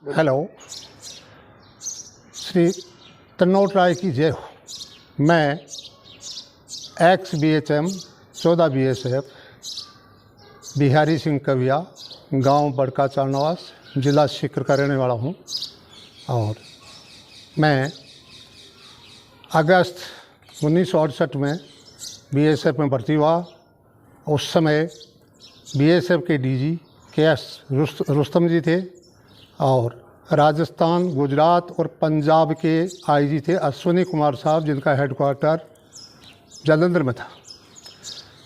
Hello, Shri तन्नोट राय की जय हो। मैं x BHM 14 BSF Bihari Singh Kavia, गांव बड़का चारनवास, जिला सीकर का रहने वाला हूं। और मैं अगस्त 1968 में BSF में भर्ती हुआ। उस समय BSF के DG KS रुस्तम जी थे और राजस्थान, गुजरात और पंजाब के IG थे अश्विनी कुमार साहब, जिनका हेडक्वार्टर जालंधर में था।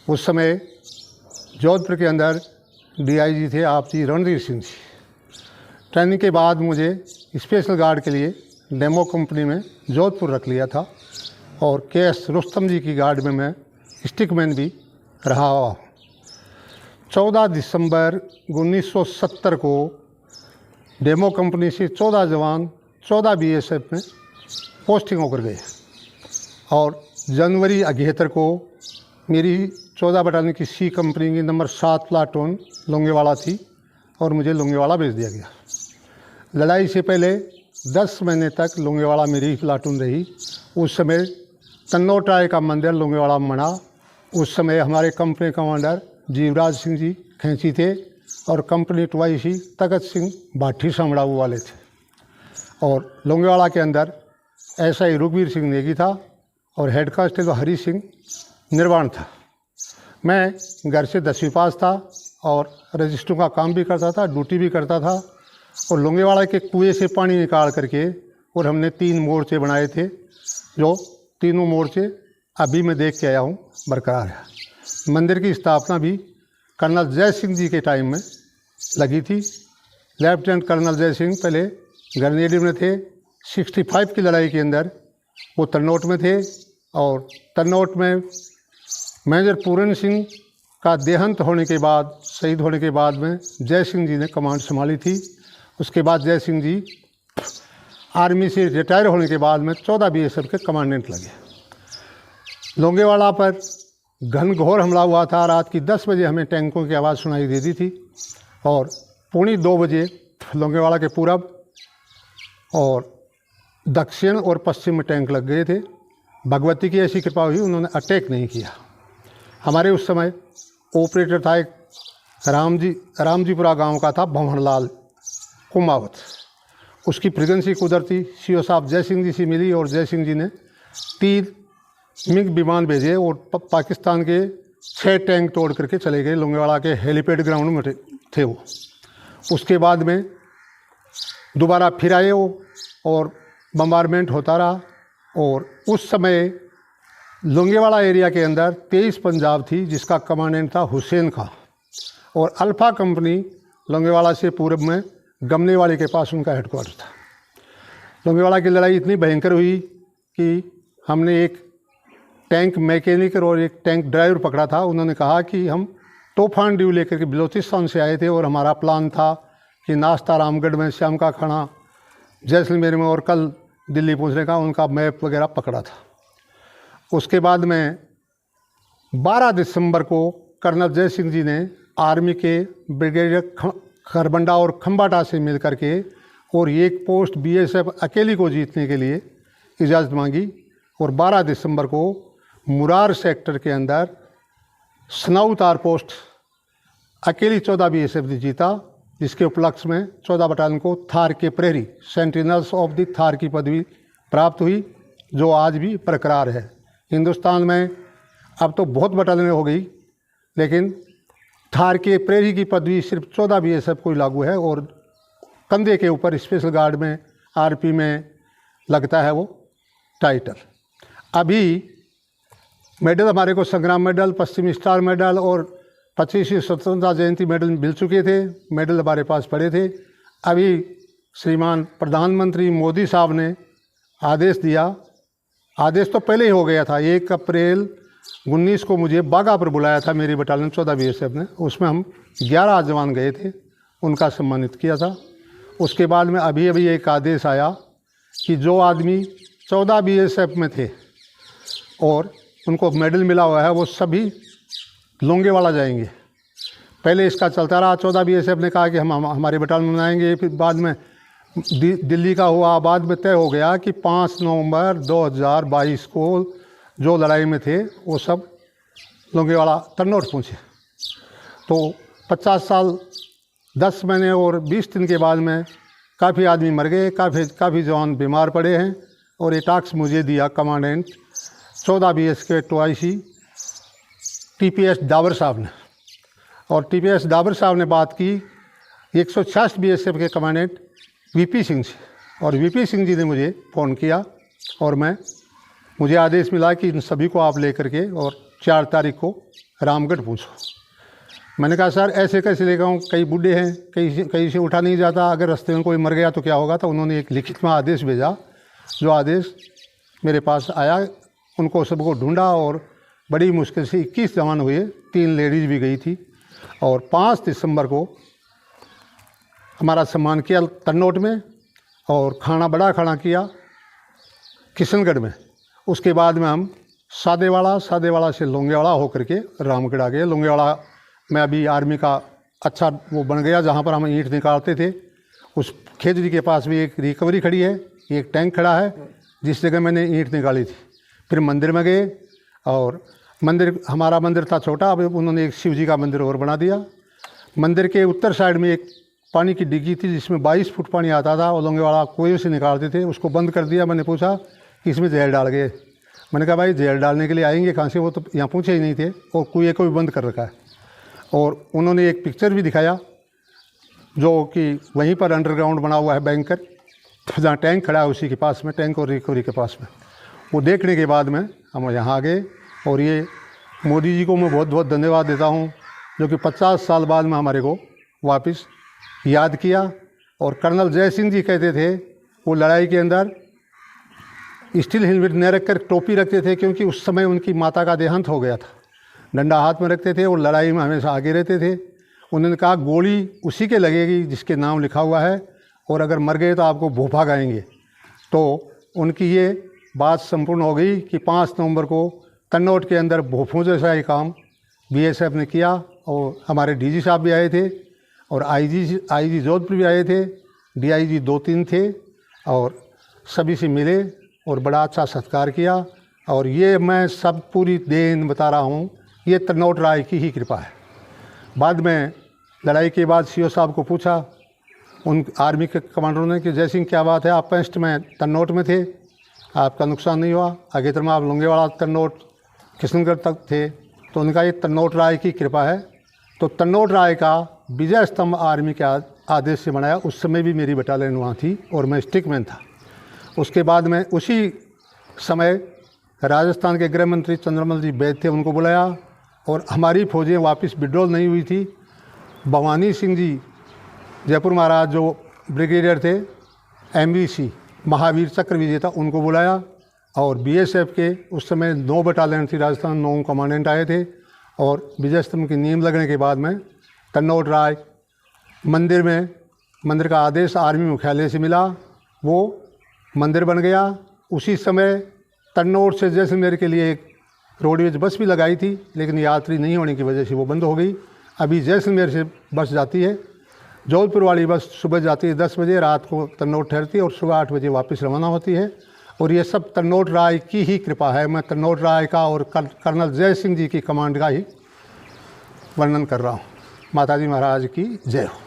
उस समय जोधपुर के अंदर DIG थे आप जी रणधीर सिंह जी। ट्रेनिंग के बाद मुझे स्पेशल गार्ड के लिए डेमो कंपनी में जोधपुर रख लिया था और KS रुस्तम जी की गार्ड में मैं स्टिकमैन भी रहा हुआ। 14 दिसंबर 1970 को डेमो कंपनी से 14 जवान 14 BSF में पोस्टिंग होकर गए और जनवरी 78 को मेरी 14 बटालियन की C कंपनी की नंबर 7 प्लाटून लोंगेवाला थी और मुझे लोंगेवाला भेज दिया गया। लड़ाई से पहले 10 महीने तक लोंगेवाला मेरी प्लाटून रही। उस समय तन्नोट राय का मंदिर लोंगेवाला में बना। उस समय हमारे कंपनी कमांडर जीवराज सिंह जी खैंची थे और कंपनी 2IC तखत सिंह भाठी समड़ाऊ वाले थे और लोंगेवाला के अंदर SI रुखबीर सिंह नेगी था और हेड कांस्टेबल हरी सिंह निर्वाण था। मैं घर से 10वीं पास था और रजिस्टरों का काम भी करता था, ड्यूटी भी करता था और लोंगेवाला के कुएं से पानी निकाल करके और हमने 3 मोर्चे बनाए थे, जो तीनों मोर्चे अभी मैं देख के आया हूँ बरकरार है। मंदिर की स्थापना भी कर्नल जय सिंह जी के टाइम में लगी थी। लेफ्टिनेंट कर्नल जय सिंह पहले ग्रेनेडियर में थे। 65 की लड़ाई के अंदर वो तन्नोट में थे और तन्नोट में मेजर पूरन सिंह का देहांत होने के बाद, शहीद होने के बाद में जय सिंह जी ने कमांड संभाली थी। उसके बाद जय सिंह जी आर्मी से रिटायर होने के बाद में 14 BSF के कमांडेंट लगे। लोंगेवाला पर घनघोर हमला हुआ था। रात की 10 बजे हमें टैंकों की आवाज़ सुनाई देती थी और 1:45 बजे लोंगेवाला के पूरब और दक्षिण और पश्चिम में टैंक लग गए थे। भगवती की ऐसी कृपा हुई, उन्होंने अटैक नहीं किया। हमारे उस समय ऑपरेटर था एक रामजीपुरा गांव का था, भंवरलाल कुमावत। उसकी फ्रीक्वेंसी कुदरती CO साहब जय सिंह जी से मिली और जय सिंह जी ने 3 मिग विमान भेजे और पाकिस्तान के 6 टैंक तोड़ करके चले गए। लोंगेवाला के हेलीपैड ग्राउंड में थे वो। उसके बाद में दोबारा फिर आए वो और बम्बारमेंट होता रहा। और उस समय लोंगेवाला एरिया के अंदर 23 पंजाब थी, जिसका कमांडेंट था हुसैन खां और अल्फ़ा कंपनी लोंगेवाला से पूर्व में गमनेवाली के पास उनका हेडक्वार्टर था। लोंगेवाला की लड़ाई इतनी भयंकर हुई कि हमने एक टैंक मैकेनिक और एक टैंक ड्राइवर पकड़ा था। उन्होंने कहा कि हम तूफान ड्यू लेकर के बलोचिस्तान से आए थे और हमारा प्लान था कि नाश्ता रामगढ़ में, शाम का खाना जैसलमेर में और कल दिल्ली पहुंचने का। उनका मैप वगैरह पकड़ा था। उसके बाद में 12 दिसंबर को कर्नल जय सिंह जी ने आर्मी के ब्रिगेडियर खरबंडा और खम्बाटा से मिल करके और एक पोस्ट BSF अकेली को जीतने के लिए इजाज़त मांगी और 12 दिसंबर को मुरार सेक्टर के अंदर स्नाउतार पोस्ट अकेली 14 BSF ने जीता, जिसके उपलक्ष्य में 14 बटालियन को थार के प्रहरी, सेंटिनल्स ऑफ द थार की पदवी प्राप्त हुई, जो आज भी बरकरार है। हिंदुस्तान में अब तो बहुत बटालियन हो गई, लेकिन थार के प्रहरी की पदवी सिर्फ 14 BSF को ही लागू है और कंधे के ऊपर स्पेशल गार्ड में, RP में लगता है वो टाइटल। अभी मेडल हमारे को संग्राम मेडल, पश्चिमी स्टार मेडल और 25वीं स्वतंत्रता जयंती मेडल मिल चुके थे। मेडल हमारे पास पड़े थे। अभी श्रीमान प्रधानमंत्री मोदी साहब ने आदेश दिया, आदेश तो पहले ही हो गया था। 1 अप्रैल 19 को मुझे बागा पर बुलाया था मेरी बटालियन 14 BSF ने। उसमें हम 11 जवान गए थे, उनका सम्मानित किया था। उसके बाद में अभी एक आदेश आया कि जो आदमी 14 BSF में थे और उनको मेडल मिला हुआ है, वो सभी लोंगेवाला जाएंगे। पहले इसका चलता रहा। 14 BSF ने कहा कि हम हमारे बटालियन में आएंगे, फिर बाद में दिल्ली का हुआ, बाद में तय हो गया कि 5 नवंबर 2022 को जो लड़ाई में थे वो सब लोंगेवाड़ा तन्नौट पहुँचे। तो 50 साल 10 महीने और 20 दिन के बाद में काफ़ी आदमी मर गए, काफ़ी जवान बीमार पड़े हैं। और ये टास्क मुझे दिया कमांडेंट 14 BS के 82 TPS डाबर साहब ने। और TPS डाबर साहब ने बात की 166 BSF के कमांडेंट VP सिंह से, और VP सिंह जी ने मुझे फ़ोन किया और मुझे आदेश मिला कि इन सभी को आप लेकर के और 4 तारीख को रामगढ़ पहुँचो। मैंने कहा सर ऐसे कैसे लेकर आऊँ, कई बूढ़े हैं, कहीं से उठा नहीं जाता, अगर रास्ते में कोई मर गया तो क्या होगा। तो उन्होंने एक लिखित में आदेश भेजा, जो आदेश मेरे पास आया। उनको सबको ढूंढा और बड़ी मुश्किल से 21 जवान हुए, 3 लेडीज़ भी गई थी। और 5 दिसंबर को हमारा सम्मान किया तन्नौट में, और बड़ा खाना किया किशनगढ़ में। उसके बाद में हम सादेवाड़ा से लोंगेवाड़ा होकर के रामगढ़ आ गए। लोंगेवाड़ा में अभी आर्मी का अच्छा वो बन गया, जहाँ पर हम ईंट निकालते थे। उस खेजड़ी के पास भी एक रिकवरी खड़ी है, एक टैंक खड़ा है, जिस जगह मैंने ईंट निकाली थी। फिर मंदिर में गए, और हमारा मंदिर था छोटा, अब उन्होंने एक शिव जी का मंदिर और बना दिया। मंदिर के उत्तर साइड में एक पानी की डिग्गी थी, जिसमें 22 फुट पानी आता था, और लोंगेवाड़ा कुएं से निकालते थे, उसको बंद कर दिया। मैंने पूछा कि इसमें जहर डाल गए। मैंने कहा भाई जहर डालने के लिए आएंगे कहाँ से, वो तो यहाँ पहुँचे ही नहीं थे, और कुएं को भी बंद कर रखा है। और उन्होंने एक पिक्चर भी दिखाया, जो कि वहीं पर अंडरग्राउंड बना हुआ है बैंकर, जहाँ टैंक खड़ा है उसी के पास में, टैंक और रिकवरी के पास में। वो देखने के बाद में हम यहाँ आ गए। और ये मोदी जी को मैं बहुत बहुत धन्यवाद देता हूँ, जो कि 50 साल बाद में हमारे को वापस याद किया। और कर्नल जय सिंह जी कहते थे, वो लड़ाई के अंदर स्टील हेलमेट न रख कर टोपी रखते थे, क्योंकि उस समय उनकी माता का देहांत हो गया था। डंडा हाथ में रखते थे और लड़ाई में हमेशा आगे रहते थे। उन्होंने कहा गोली उसी के लगेगी जिसके नाम लिखा हुआ है, और अगर मर गए तो आपको भोपा गाएंगे। तो उनकी ये बात संपूर्ण हो गई कि 5 नवंबर को तन्नौट के अंदर भोपों जैसा ही काम BSF ने किया। और हमारे DG साहब भी आए थे, और IG जोधपुर भी आए थे, DIG 2-3 थे, और सभी से मिले और बड़ा अच्छा सत्कार किया। और ये मैं सब पूरी देन बता रहा हूँ, ये तन्नौट राय की ही कृपा है। बाद में लड़ाई के बाद CO साहब को पूछा उन आर्मी के कमांडरों ने कि जय सिंह क्या बात है, आप पेस्ट में तन्नौट में थे, आपका नुकसान नहीं हुआ, आगे में आप लोंगेवाड़ा तन्नौट किशनगढ़ तक थे। तो उनका ये तन्नौट राय की कृपा है। तो तन्नौट राय का विजय स्तंभ आर्मी के आदेश से बनाया। उस समय भी मेरी बटालियन वहाँ थी और मैं स्टिकमैन था। उसके बाद में उसी समय राजस्थान के गृह मंत्री चंद्रमल जी वैद्य थे, उनको बुलाया, और हमारी फौजें वापस विड्रॉल नहीं हुई थी। भवानी सिंह जी जयपुर महाराज जो ब्रिगेडियर थे, MVC महावीर चक्र विजेता, उनको बुलाया। और BSF के उस समय 9 बटालियन थी राजस्थान, 9 कमांडेंट आए थे। और विजय स्तंभ की नींव लगने के बाद में तन्नौट राय मंदिर का आदेश आर्मी मुख्यालय से मिला, वो मंदिर बन गया। उसी समय तन्नौट से जैसलमेर के लिए एक रोडवेज बस भी लगाई थी, लेकिन यात्री नहीं होने की वजह से वो बंद हो गई। अभी जैसलमेर से बस जाती है, जोधपुर वाली बस सुबह जाती है 10 बजे, रात को तन्नौट ठहरती है और सुबह 8 बजे वापस रवाना होती है। और ये सब तन्नौट राय की ही कृपा है। मैं तन्नौट राय का और कर्नल जय सिंह जी की कमांड का ही वर्णन कर रहा हूँ। माताजी महाराज की जय हो।